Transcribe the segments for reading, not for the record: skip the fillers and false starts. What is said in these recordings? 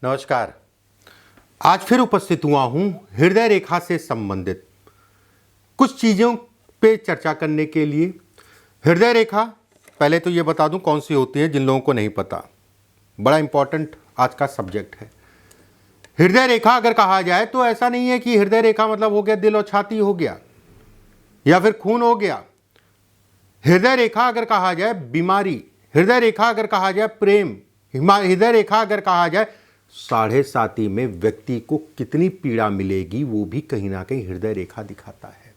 नमस्कार। आज फिर उपस्थित हुआ हूं हृदय रेखा से संबंधित कुछ चीज़ों पे चर्चा करने के लिए। हृदय रेखा, पहले तो ये बता दूं कौन सी होती है जिन लोगों को नहीं पता, बड़ा इंपॉर्टेंट आज का सब्जेक्ट है। हृदय रेखा अगर कहा जाए तो ऐसा नहीं है कि हृदय रेखा मतलब हो गया दिल और छाती हो गया या फिर खून हो गया। हृदय रेखा अगर कहा जाए बीमारी, हृदय रेखा अगर कहा जाए प्रेम, हृदय रेखा अगर कहा जाए साढ़े साती में व्यक्ति को कितनी पीड़ा मिलेगी वो भी कहीं ना कहीं हृदय रेखा दिखाता है।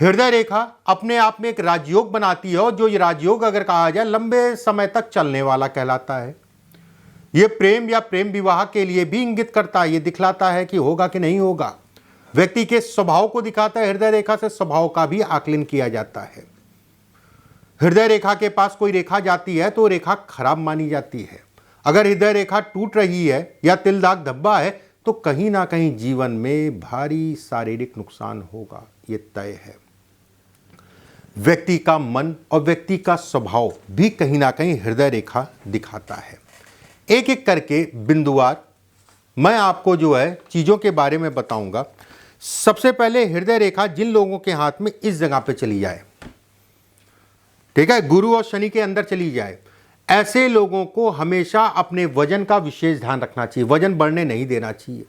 हृदय रेखा अपने आप में एक राजयोग बनाती है और जो ये राजयोग अगर कहा जाए लंबे समय तक चलने वाला कहलाता है। ये प्रेम या प्रेम विवाह के लिए भी इंगित करता है, ये दिखलाता है कि होगा कि नहीं होगा। व्यक्ति के स्वभाव को दिखाता है। हृदय रेखा से स्वभाव का भी आकलन किया जाता है। हृदय रेखा के पास कोई रेखा जाती है तो रेखा खराब मानी जाती है। अगर हृदय रेखा टूट रही है या तिल दाग धब्बा है तो कहीं ना कहीं जीवन में भारी शारीरिक नुकसान होगा, ये तय है। व्यक्ति का मन और व्यक्ति का स्वभाव भी कहीं ना कहीं हृदय रेखा दिखाता है। एक एक करके बिंदुवार मैं आपको जो है चीज़ों के बारे में बताऊंगा। सबसे पहले हृदय रेखा जिन लोगों के हाथ में इस जगह पे चली जाए, ठीक है, गुरु और शनि के अंदर चली जाए, ऐसे लोगों को हमेशा अपने वजन का विशेष ध्यान रखना चाहिए। वजन बढ़ने नहीं देना चाहिए।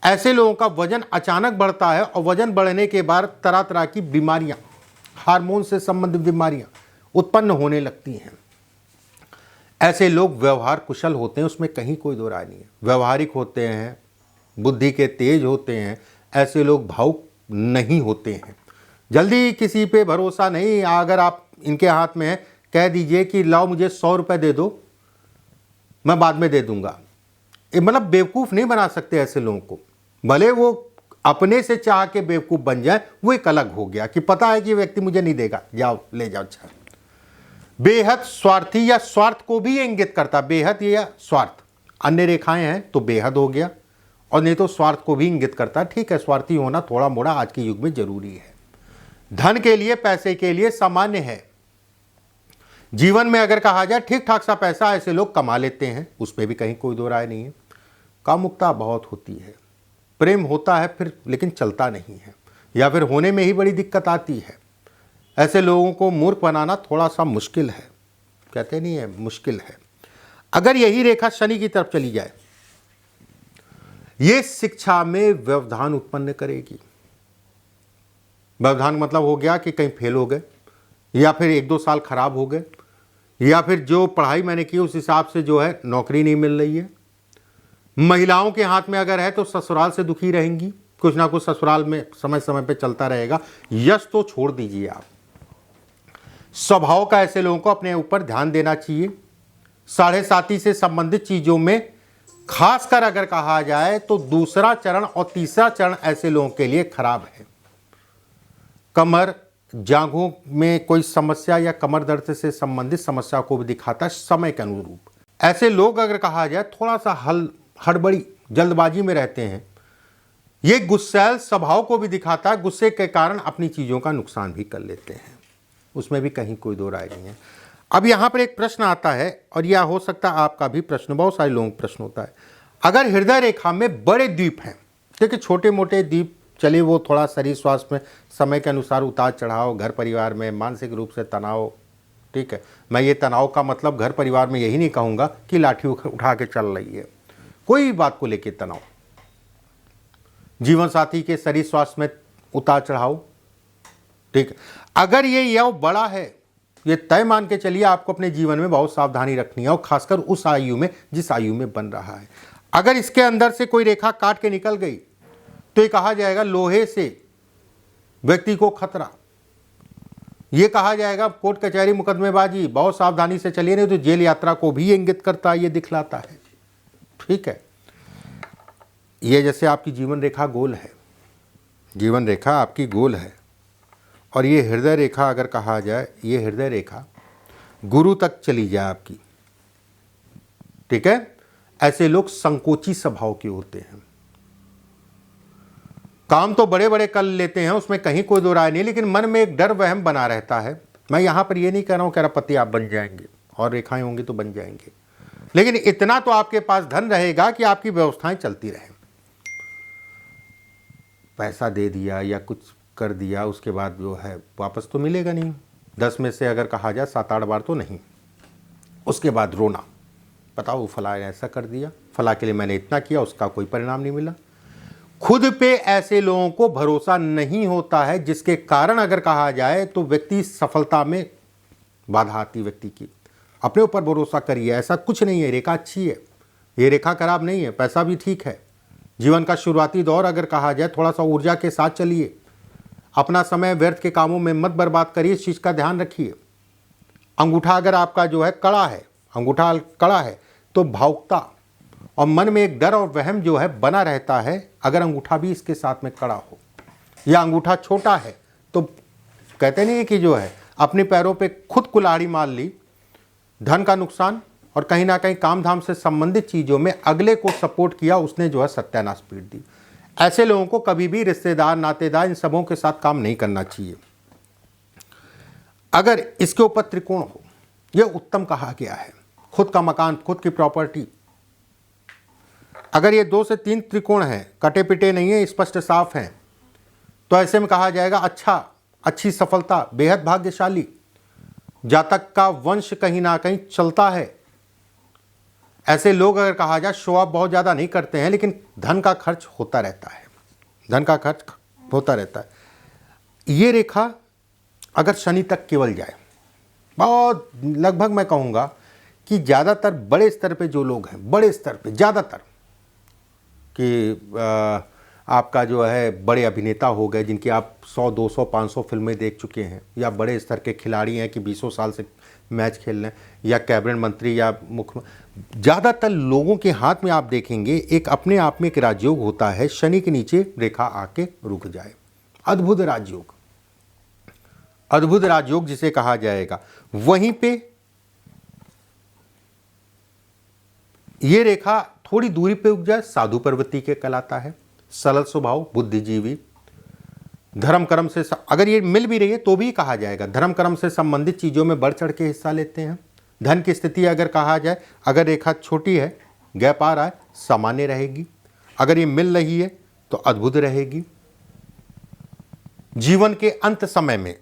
ऐसे लोगों का वजन अचानक बढ़ता है और वजन बढ़ने के बाद तरह तरह की बीमारियां, हार्मोन से संबंधित बीमारियां उत्पन्न होने लगती हैं। ऐसे लोग व्यवहार कुशल होते हैं, उसमें कहीं कोई दो राय नहीं है। व्यवहारिक होते हैं, बुद्धि के तेज होते हैं। ऐसे लोग भावुक नहीं होते हैं। जल्दी किसी पे भरोसा नहीं। अगर आप इनके हाथ में है, कह दीजिए कि लाओ मुझे 100 रुपये दे दो, मैं बाद में दे दूंगा। ये मतलब बेवकूफ़ नहीं बना सकते ऐसे लोगों को। भले वो अपने से चाह के बेवकूफ़ बन जाए, वो एक अलग हो गया कि पता है कि व्यक्ति मुझे नहीं देगा, जाओ ले जाओ। अच्छा, बेहद स्वार्थी या स्वार्थ को भी इंगित करता। बेहद या स्वार्थ, अन्य रेखाएं हैं तो बेहद हो गया, और नहीं तो स्वार्थ को भी इंगित करता। ठीक है, स्वार्थी होना थोड़ा मोड़ा आज के युग में जरूरी है। धन के लिए, पैसे के लिए सामान्य है। जीवन में अगर कहा जाए ठीक ठाक सा पैसा ऐसे लोग कमा लेते हैं, उसमें भी कहीं कोई दो राय नहीं है। कामुकता बहुत होती है। प्रेम होता है फिर लेकिन चलता नहीं है, या फिर होने में ही बड़ी दिक्कत आती है। ऐसे लोगों को मूर्ख बनाना थोड़ा सा मुश्किल है, कहते नहीं है, मुश्किल है। अगर यही रेखा शनि की तरफ चली जाए, ये शिक्षा में व्यवधान उत्पन्न करेगी। व्यवधान मतलब हो गया कि कहीं फेल हो गए, या फिर 1-2 साल खराब हो गए, या फिर जो पढ़ाई मैंने की उस हिसाब से जो है नौकरी नहीं मिल रही है। महिलाओं के हाथ में अगर है तो ससुराल से दुखी रहेंगी, कुछ ना कुछ ससुराल में समय समय पे चलता रहेगा। यश तो छोड़ दीजिए आप। स्वभाव का ऐसे लोगों को अपने ऊपर ध्यान देना चाहिए। साढ़े साती से संबंधित चीज़ों में खासकर अगर कहा जाए तो दूसरा चरण और तीसरा चरण ऐसे लोगों के लिए खराब है। कमर, जांघों में कोई समस्या या कमर दर्द से संबंधित समस्या को भी दिखाता है समय के अनुरूप। ऐसे लोग अगर कहा जाए थोड़ा सा हड़बड़ी, जल्दबाजी में रहते हैं। ये गुस्सैल स्वभाव को भी दिखाता है। गुस्से के कारण अपनी चीज़ों का नुकसान भी कर लेते हैं, उसमें भी कहीं कोई दो राय नहीं है। अब यहाँ पर एक प्रश्न आता है, और यह हो सकता है आपका भी प्रश्न, बहुत सारे लोगों का प्रश्न होता है। अगर हृदय रेखा में बड़े द्वीप हैं, देखिए छोटे मोटे द्वीप चलिए वो थोड़ा शरीर स्वास्थ्य में समय के अनुसार उतार चढ़ाव, घर परिवार में मानसिक रूप से तनाव, ठीक है। मैं ये तनाव का मतलब घर परिवार में यही नहीं कहूँगा कि लाठी उठा के चल रही है, कोई भी बात को लेकर तनाव, जीवन साथी के शरीर स्वास्थ्य में उतार चढ़ाव, ठीक है। अगर ये यव बड़ा है, ये तय मान के चलिए आपको अपने जीवन में बहुत सावधानी रखनी है, और खासकर उस आयु में जिस आयु में बन रहा है। अगर इसके अंदर से कोई रेखा काट के निकल गई तो ये कहा जाएगा लोहे से व्यक्ति को खतरा। ये कहा जाएगा कोर्ट कचहरी मुकदमेबाजी, बहुत सावधानी से चलिए नहीं तो जेल यात्रा को भी इंगित करता है, ये दिखलाता है, ठीक है। ये जैसे आपकी जीवन रेखा गोल है, जीवन रेखा आपकी गोल है, और ये हृदय रेखा अगर कहा जाए, ये हृदय रेखा गुरु तक चली जाए आपकी, ठीक है। ऐसे लोग संकोची स्वभाव के होते हैं। काम तो बड़े बड़े कर लेते हैं, उसमें कहीं कोई दो राय नहीं, लेकिन मन में एक डर वहम बना रहता है। मैं यहाँ पर ये नहीं कह रहा हूँ कि अरबपति आप बन जाएंगे, और रेखाएं होंगी तो बन जाएंगे, लेकिन इतना तो आपके पास धन रहेगा कि आपकी व्यवस्थाएं चलती रहें। पैसा दे दिया या कुछ कर दिया, उसके बाद जो है वापस तो मिलेगा नहीं। 10 में से अगर कहा जाए 7-8 बार तो नहीं। उसके बाद रोना, बताओ फला ने ऐसा कर दिया, फला के लिए मैंने इतना किया, उसका कोई परिणाम नहीं मिला। खुद पे ऐसे लोगों को भरोसा नहीं होता है, जिसके कारण अगर कहा जाए तो व्यक्ति सफलता में बाधा आती व्यक्ति की। अपने ऊपर भरोसा करिए, ऐसा कुछ नहीं है। रेखा अच्छी है, ये रेखा खराब नहीं है, पैसा भी ठीक है। जीवन का शुरुआती दौर अगर कहा जाए, थोड़ा सा ऊर्जा के साथ चलिए, अपना समय व्यर्थ के कामों में मत बर्बाद करिए, इस चीज़ का ध्यान रखिए। अंगूठा अगर आपका जो है कड़ा है, अंगूठा कड़ा है तो भावुकता और मन में एक डर और वहम जो है बना रहता है। अगर अंगूठा भी इसके साथ में कड़ा हो या अंगूठा छोटा है तो कहते नहीं है कि जो है अपने पैरों पे खुद कुल्हाड़ी मार ली, धन का नुकसान और कहीं ना कहीं काम धाम से संबंधित चीज़ों में अगले को सपोर्ट किया, उसने जो है सत्यानाश पीट दी। ऐसे लोगों को कभी भी रिश्तेदार, नातेदार, इन सबों के साथ काम नहीं करना चाहिए। अगर इसके ऊपर त्रिकोण हो, यह उत्तम कहा गया है। खुद का मकान, खुद की प्रॉपर्टी, अगर ये 2 से 3 त्रिकोण हैं, कटे पिटे नहीं है, स्पष्ट साफ हैं, तो ऐसे में कहा जाएगा अच्छी सफलता, बेहद भाग्यशाली। जातक का वंश कहीं ना कहीं चलता है। ऐसे लोग अगर कहा जाए शो ऑफ बहुत ज़्यादा नहीं करते हैं, लेकिन धन का खर्च होता रहता है, धन का खर्च होता रहता है। ये रेखा अगर शनि तक केवल जाए, बहुत लगभग मैं कहूँगा कि ज़्यादातर बड़े स्तर पे जो लोग हैं, बड़े स्तर पे ज़्यादातर कि आपका जो है बड़े अभिनेता हो गए जिनकी आप 100, 200, 500 फिल्में देख चुके हैं, या बड़े स्तर के खिलाड़ी हैं कि 20 साल से मैच खेल रहे हैं, या कैबिनेट मंत्री या मुख्यमंत्री, ज़्यादातर लोगों के हाथ में आप देखेंगे एक अपने आप में एक राजयोग होता है। शनि के नीचे रेखा आके रुक जाए, अद्भुत राजयोग, अद्भुत राजयोग जिसे कहा जाएगा। वहीं पे ये रेखा थोड़ी दूरी पे उग जाए, साधु प्रवृत्ति के कहलाता है। सरल स्वभाव, बुद्धिजीवी, धर्म कर्म से अगर ये मिल भी रही है तो भी कहा जाएगा धर्म कर्म से संबंधित चीज़ों में बढ़ चढ़ के हिस्सा लेते हैं। धन की स्थिति अगर कहा जाए, अगर रेखा छोटी है, गैप आ रहा है, सामान्य रहेगी। अगर ये मिल रही है तो अद्भुत रहेगी। जीवन के अंत समय में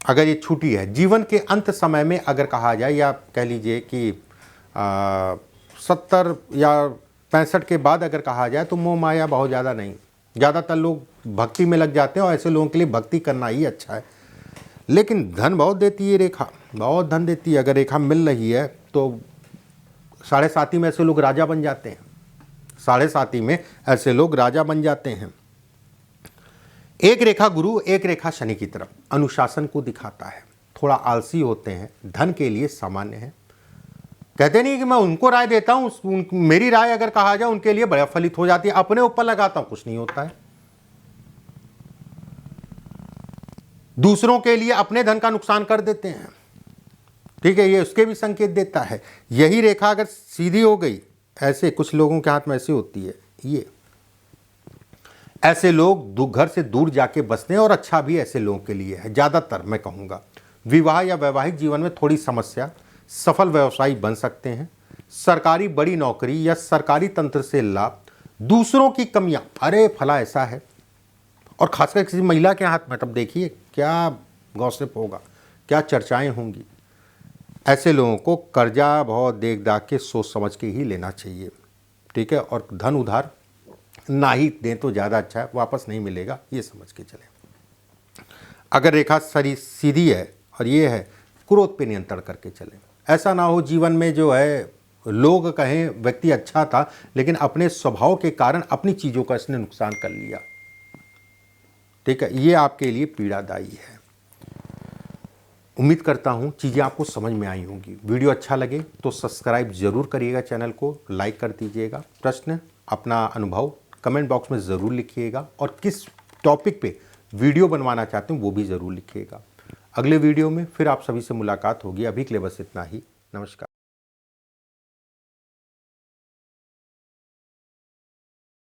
अगर ये छूटी है, जीवन के अंत समय में अगर कहा जाए, या कह लीजिए कि 70 या 65 के बाद अगर कहा जाए, तो मोह माया बहुत ज़्यादा नहीं, ज़्यादातर लोग भक्ति में लग जाते हैं और ऐसे लोगों के लिए भक्ति करना ही अच्छा है। लेकिन धन बहुत देती है रेखा, बहुत धन देती है। अगर रेखा मिल रही है तो 7.5 में ऐसे लोग राजा बन जाते हैं, 7.5 में ऐसे लोग राजा बन जाते हैं। एक रेखा गुरु, एक रेखा शनि की तरफ अनुशासन को दिखाता है। थोड़ा आलसी होते हैं, धन के लिए सामान्य है। कहते नहीं कि मैं उनको राय देता हूं, मेरी राय अगर कहा जाए उनके लिए बड़ा फलित हो जाती है, अपने ऊपर लगाता हूं कुछ नहीं होता है। दूसरों के लिए अपने धन का नुकसान कर देते हैं, ठीक है, ये उसके भी संकेत देता है। यही रेखा अगर सीधी हो गई, ऐसे कुछ लोगों के हाथ में ऐसी होती है, ये ऐसे लोग घर से दूर जाके बसते हैं, और अच्छा भी ऐसे लोगों के लिए है। ज़्यादातर मैं कहूँगा विवाह या वैवाहिक जीवन में थोड़ी समस्या, सफल व्यवसायी बन सकते हैं, सरकारी बड़ी नौकरी या सरकारी तंत्र से लाभ, दूसरों की कमियां, अरे फला ऐसा है, और खासकर किसी महिला के हाथ में, तब देखिए क्या गॉसिप होगा, क्या चर्चाएं होंगी। ऐसे लोगों को कर्जा बहुत देख दाख के सोच समझ के ही लेना चाहिए, ठीक है, और धन उधार ना ही दें तो ज़्यादा अच्छा है, वापस नहीं मिलेगा, ये समझ के चलें। अगर रेखा सीधी है और ये है, क्रोध पे नियंत्रण करके चलें। ऐसा ना हो जीवन में जो है लोग कहें व्यक्ति अच्छा था, लेकिन अपने स्वभाव के कारण अपनी चीज़ों का इसने नुकसान कर लिया, ठीक है, ये आपके लिए पीड़ादायी है। उम्मीद करता हूँ चीज़ें आपको समझ में आई होंगी। वीडियो अच्छा लगे तो सब्सक्राइब ज़रूर करिएगा, चैनल को लाइक कर दीजिएगा। प्रश्न, अपना अनुभव कमेंट बॉक्स में ज़रूर लिखिएगा, और किस टॉपिक पे वीडियो बनवाना चाहते हैं वो भी ज़रूर लिखिएगा। अगले वीडियो में फिर आप सभी से मुलाकात होगी। अभी के लिए बस इतना ही। नमस्कार।